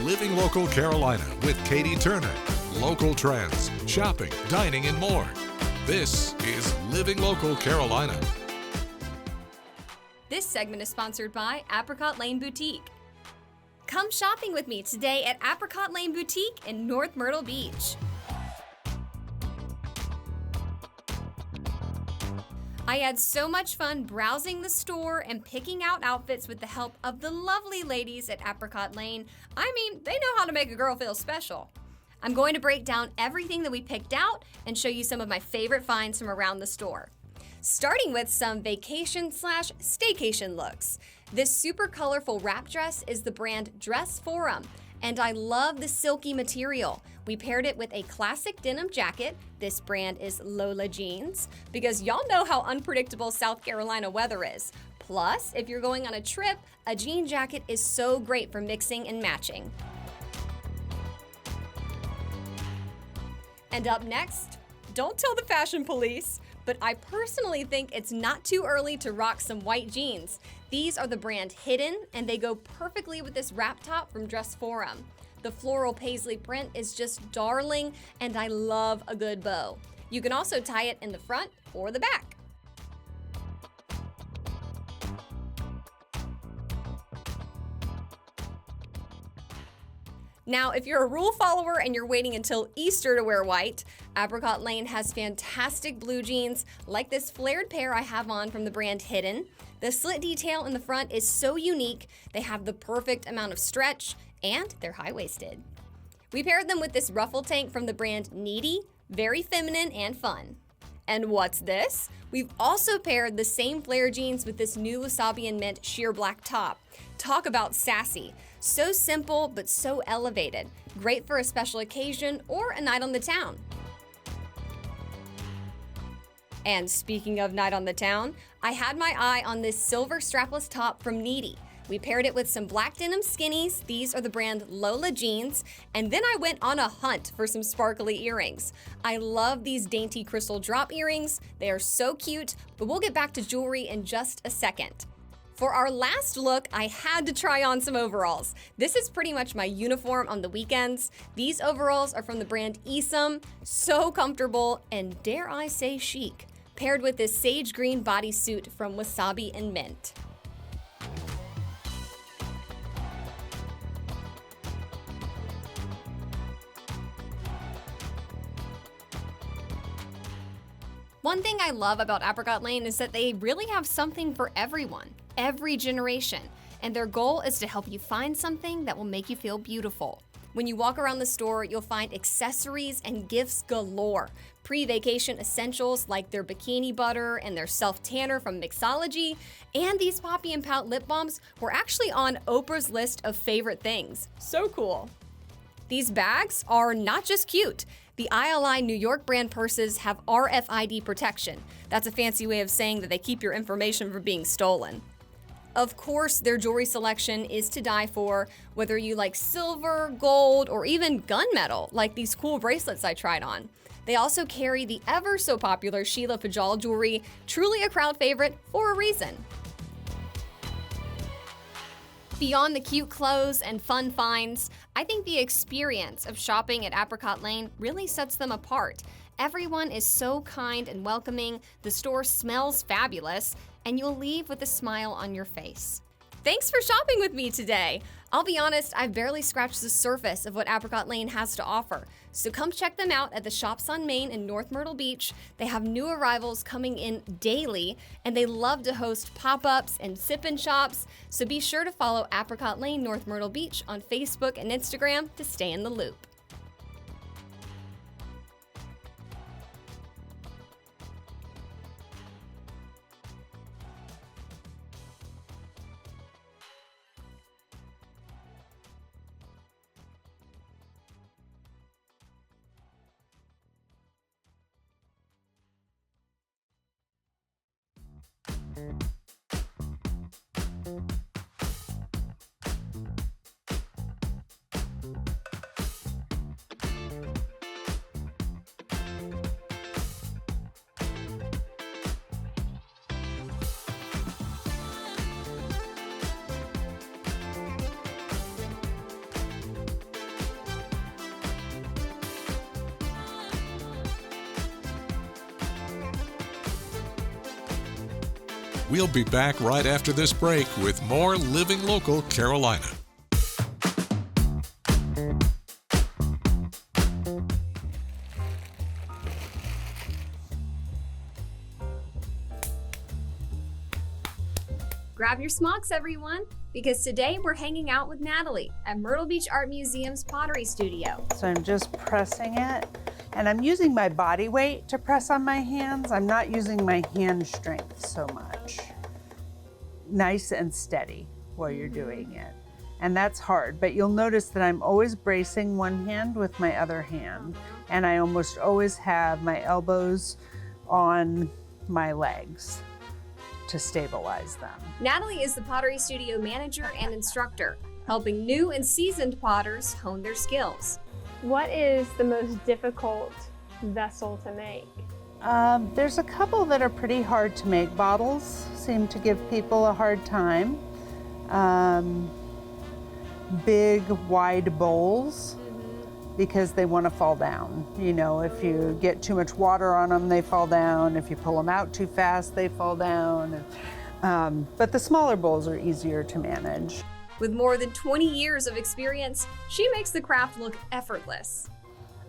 Living Local Carolina with Katie Turner. Local trends, shopping, dining, and more. This is Living Local Carolina. This segment is sponsored by Apricot Lane Boutique. Come shopping with me today at Apricot Lane Boutique in North Myrtle Beach. I had so much fun browsing the store and picking out outfits with the help of the lovely ladies at Apricot Lane. I mean, they know how to make a girl feel special. I'm going to break down everything that we picked out and show you some of my favorite finds from around the store. Starting with some vacation/staycation looks. This super colorful wrap dress is the brand Dress Forum, and I love the silky material. We paired it with a classic denim jacket. This brand is Lola Jeans, because y'all know how unpredictable South Carolina weather is. Plus, if you're going on a trip, a jean jacket is so great for mixing and matching. And up next, don't tell the fashion police, but I personally think it's not too early to rock some white jeans. These are the brand Hidden, and they go perfectly with this wrap top from Dress Forum. The floral paisley print is just darling, and I love a good bow. You can also tie it in the front or the back. Now, if you're a rule follower and you're waiting until Easter to wear white, Apricot Lane has fantastic blue jeans like this flared pair I have on from the brand Hidden. The slit detail in the front is so unique. They have the perfect amount of stretch, and they're high-waisted. We paired them with this ruffle tank from the brand Needy, very feminine and fun. And what's this? We've also paired the same flare jeans with this new wasabi and mint sheer black top. Talk about sassy. So simple, but so elevated. Great for a special occasion or a night on the town. And speaking of night on the town, I had my eye on this silver strapless top from Needy. We paired it with some black denim skinnies. These are the brand Lola Jeans. And then I went on a hunt for some sparkly earrings. I love these dainty crystal drop earrings. They are so cute, but we'll get back to jewelry in just a second. For our last look, I had to try on some overalls. This is pretty much my uniform on the weekends. These overalls are from the brand Esom. So comfortable and, dare I say, chic. Paired with this sage green bodysuit from Wasabi and Mint. One thing I love about Apricot Lane is that they really have something for everyone, every generation, and their goal is to help you find something that will make you feel beautiful. When you walk around the store, you'll find accessories and gifts galore. Pre-vacation essentials like their bikini butter and their self-tanner from Mixology, and these Poppy and Pout lip balms were actually on Oprah's list of favorite things. So cool. These bags are not just cute. The ILI New York brand purses have RFID protection. That's a fancy way of saying that they keep your information from being stolen. Of course, their jewelry selection is to die for, whether you like silver, gold, or even gunmetal, like these cool bracelets I tried on. They also carry the ever so popular Sheila Fajal jewelry, truly a crowd favorite for a reason. Beyond the cute clothes and fun finds, I think the experience of shopping at Apricot Lane really sets them apart. Everyone is so kind and welcoming, the store smells fabulous, and you'll leave with a smile on your face. Thanks for shopping with me today. I'll be honest, I've barely scratched the surface of what Apricot Lane has to offer. So come check them out at the Shops on Main in North Myrtle Beach. They have new arrivals coming in daily, and they love to host pop-ups and sip-in shops. So be sure to follow Apricot Lane North Myrtle Beach on Facebook and Instagram to stay in the loop. We'll be back right after this break with more Living Local Carolina. Grab your smocks, everyone, because today we're hanging out with Natalie at Myrtle Beach Art Museum's Pottery Studio. So I'm just pressing it, and I'm using my body weight to press on my hands. I'm not using my hand strength so much. Nice and steady while you're doing it. And that's hard, but you'll notice that I'm always bracing one hand with my other hand, and I almost always have my elbows on my legs to stabilize them. Natalie is the Pottery Studio manager and instructor, helping new and seasoned potters hone their skills. What is the most difficult vessel to make? There's a couple that are pretty hard to make. Bottles seem to give people a hard time. Big, wide bowls, because they want to fall down. You know, if you get too much water on them, they fall down. If you pull them out too fast, they fall down. But the smaller bowls are easier to manage. With more than 20 years of experience, she makes the craft look effortless.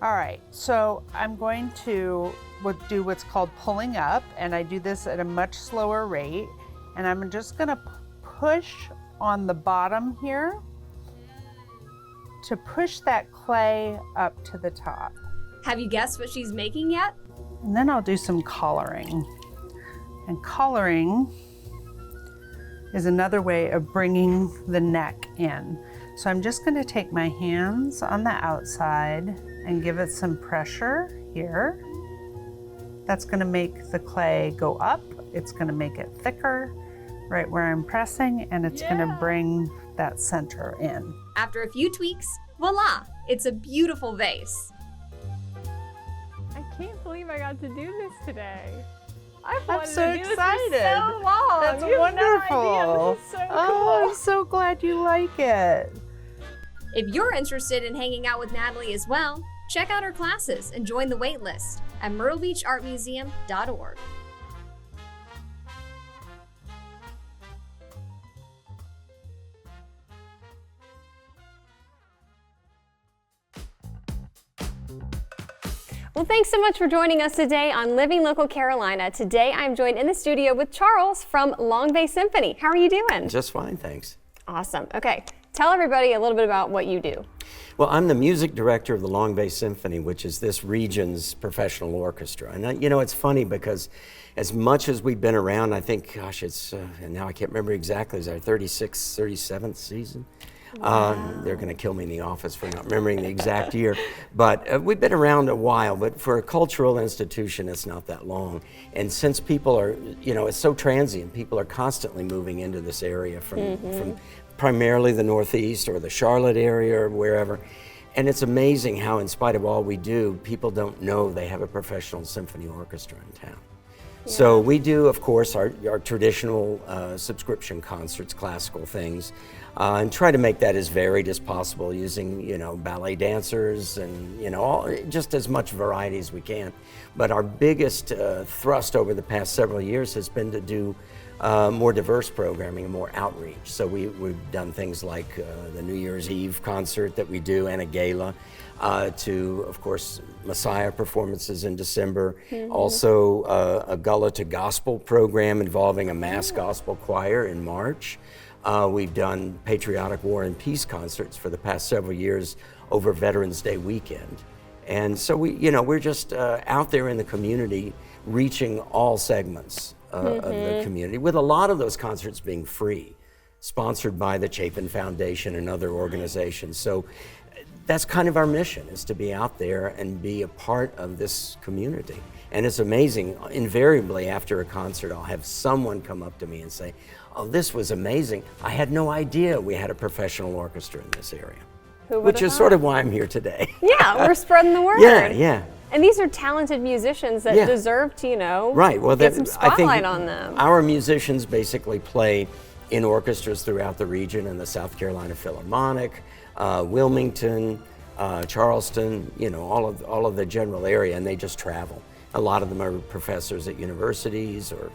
All right, so I'm going to do what's called pulling up, and I do this at a much slower rate. And I'm just gonna push on the bottom here to push that clay up to the top. Have you guessed what she's making yet? And then I'll do some collaring. And collaring is another way of bringing the neck in. So I'm just going to take my hands on the outside and give it some pressure here. That's going to make the clay go up. It's going to make it thicker right where I'm pressing, and it's going to bring that center in. After a few tweaks, voila, it's a beautiful vase. I can't believe I got to do this today. I've I'm wanted so to do excited. This for so long. That's You have no wonderful. idea. This is so Oh, cool. I'm so glad you like it. If you're interested in hanging out with Natalie as well, check out her classes and join the wait list at myrtlebeachartmuseum.org. Well, thanks so much for joining us today on Living Local Carolina. Today I'm joined in the studio with Charles from Long Bay Symphony. How are you doing? Just fine, thanks. Awesome. Okay, tell everybody a little bit about what you do. Well, I'm the music director of the Long Bay Symphony, which is this region's professional orchestra. And you know, it's funny because as much as we've been around, I think, gosh, it's, and now I can't remember exactly, it's our 36th, 37th season. They're going to kill me in the office for not remembering the exact year. But we've been around a while, but for a cultural institution, it's not that long. And since people are, you know, it's so transient, people are constantly moving into this area from primarily the Northeast or the Charlotte area or wherever. And it's amazing how, in spite of all we do, people don't know they have a professional symphony orchestra in town. So we do, of course, our traditional subscription concerts, classical things, and try to make that as varied as possible using, you know, ballet dancers and, you know, just as much variety as we can. But our biggest thrust over the past several years has been to do more diverse programming and more outreach. So we've done things like the New Year's Eve concert that we do and a gala, to, of course, Messiah performances in December. Also a Gullah to Gospel program involving a mass gospel choir in March. We've done patriotic war and peace concerts for the past several years over Veterans Day weekend. And so we're just out there in the community reaching all segments of the community, with a lot of those concerts being free, sponsored by the Chapin Foundation and other organizations. So that's kind of our mission, is to be out there and be a part of this community. And it's amazing, invariably after a concert, I'll have someone come up to me and say, "Oh, this was amazing. I had no idea we had a professional orchestra in this area." Which is sort of why I'm here today. Yeah, we're spreading the word. Yeah. And these are talented musicians that deserve to, get some spotlight on them. Our musicians basically play in orchestras throughout the region, in the South Carolina Philharmonic, Wilmington, Charleston, all of the general area, and they just travel. A lot of them are professors at universities or,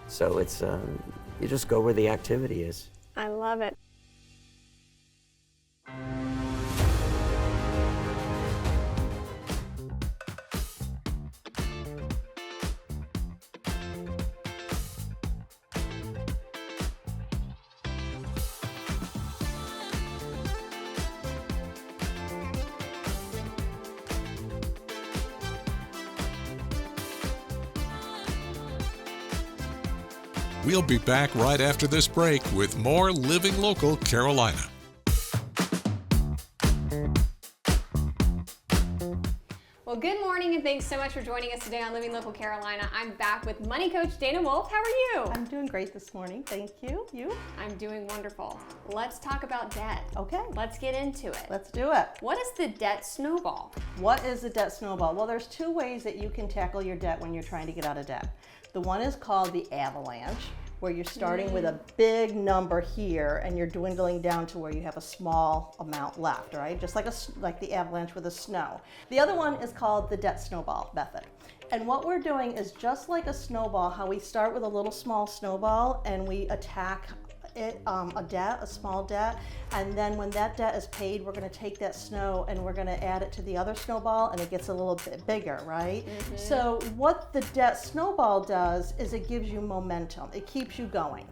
So it's, you just go where the activity is. I love it. We'll be back right after this break with more Living Local Carolina. Well, good morning and thanks so much for joining us today on Living Local Carolina. I'm back with Money Coach Dana Wolf. How are you? I'm doing great this morning, thank you. You? I'm doing wonderful. Let's talk about debt. Okay, Let's get into it. let's do it. What is the debt snowball? What is the debt snowball? Well, there's two ways that you can tackle your debt when you're trying to get out of debt. The one is called the avalanche, where you're starting with a big number here and you're dwindling down to where you have a small amount left, right? Just like the avalanche with the snow. The other one is called the debt snowball method. And what we're doing is just like a snowball, how we start with a little small snowball and we attack it, a small debt, and then when that debt is paid, we're going to take that snow and we're going to add it to the other snowball and it gets a little bit bigger, right? So what the debt snowball does is it gives you momentum. It keeps you going.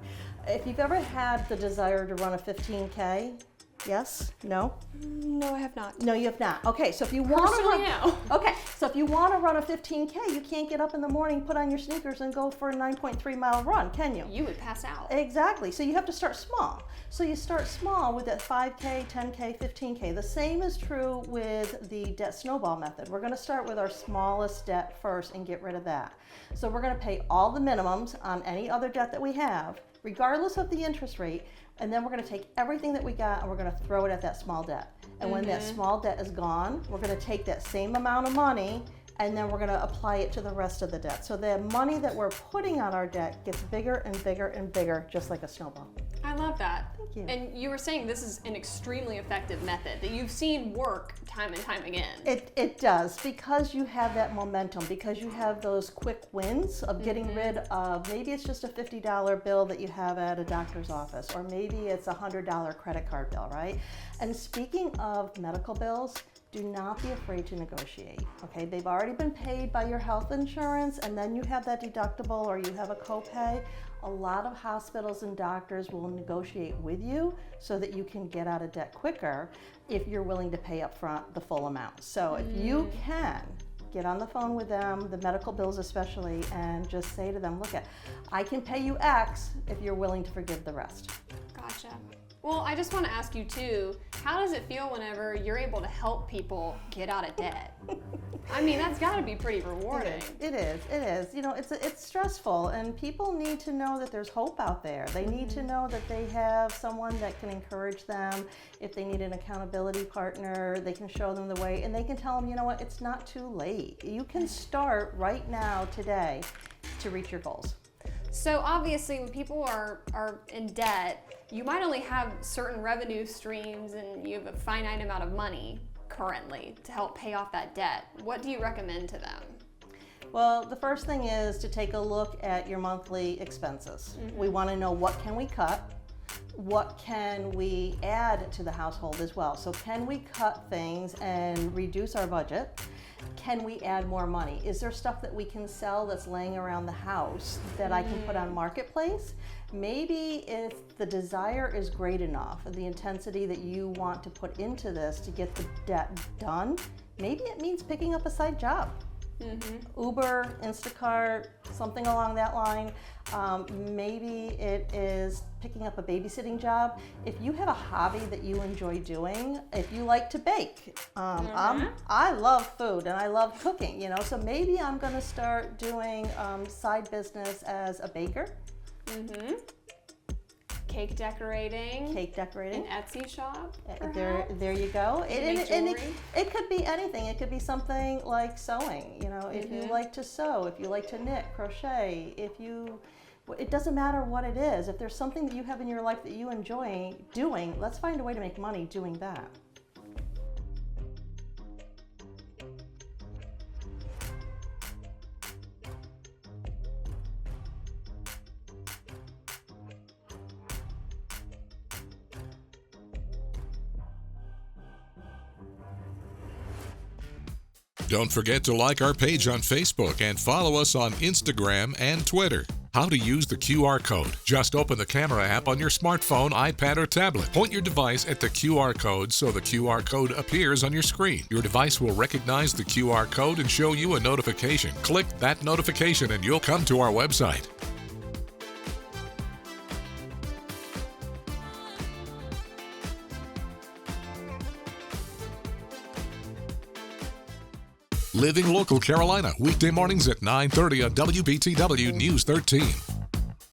If you've ever had the desire to run a 15K, yes? No? No, I have not. No, you have not. Okay, so if you want to Personally, run, no. okay, so if you want to run a 15K, you can't get up in the morning, put on your sneakers, and go for a 9.3 mile run, can you? You would pass out. Exactly. So you have to start small. So you start small with that 5K, 10K, 15K. The same is true with the debt snowball method. We're going to start with our smallest debt first and get rid of that. So we're going to pay all the minimums on any other debt that we have, regardless of the interest rate, and then we're going to take everything that we got and we're going to throw it at that small debt. And when that small debt is gone, we're going to take that same amount of money and then we're going to apply it to the rest of the debt. So the money that we're putting on our debt gets bigger and bigger and bigger, just like a snowball. I love that. Thank you. And you were saying this is an extremely effective method that you've seen work time and time again. It does, because you have that momentum, because you have those quick wins of getting rid of, maybe it's just a $50 bill that you have at a doctor's office, or maybe it's a $100 credit card bill, right? And speaking of medical bills, do not be afraid to negotiate, okay? They've already been paid by your health insurance, and then you have that deductible or you have a copay. A lot of hospitals and doctors will negotiate with you so that you can get out of debt quicker if you're willing to pay up front the full amount. So if you can, get on the phone with them, the medical bills especially, and just say to them, look, I can pay you X if you're willing to forgive the rest. Gotcha. Well, I just want to ask you too, how does it feel whenever you're able to help people get out of debt? I mean, that's got to be pretty rewarding. It is. You know, it's stressful, and people need to know that there's hope out there. They need to know that they have someone that can encourage them. If they need an accountability partner, they can show them the way, and they can tell them, you know what, it's not too late. You can start right now, today, to reach your goals. So obviously when people are in debt, you might only have certain revenue streams and you have a finite amount of money currently to help pay off that debt. What do you recommend to them? Well, the first thing is to take a look at your monthly expenses. We want to know, what can we cut? What can we add to the household as well? So can we cut things and reduce our budget? Can we add more money? Is there stuff that we can sell that's laying around the house that I can put on Marketplace? Maybe if the desire is great enough, the intensity that you want to put into this to get the debt done, maybe it means picking up a side job. Uber, Instacart, something along that line. Maybe it is picking up a babysitting job. If you have a hobby that you enjoy doing, if you like to bake, I love food and I love cooking, you know, so maybe I'm going to start doing side business as a baker. Cake decorating. An Etsy shop. There you go. Make jewelry. It could be anything. It could be something like sewing. You know, if you like to sew, if you like to knit, crochet, it doesn't matter what it is. If there's something that you have in your life that you enjoy doing, let's find a way to make money doing that. Don't forget to like our page on Facebook and follow us on Instagram and Twitter. How to use the QR code. Just open the camera app on your smartphone, iPad, or tablet. Point your device at the QR code so the QR code appears on your screen. Your device will recognize the QR code and show you a notification. Click that notification and you'll come to our website. Living Local Carolina, weekday mornings at 9:30 on WBTW News 13.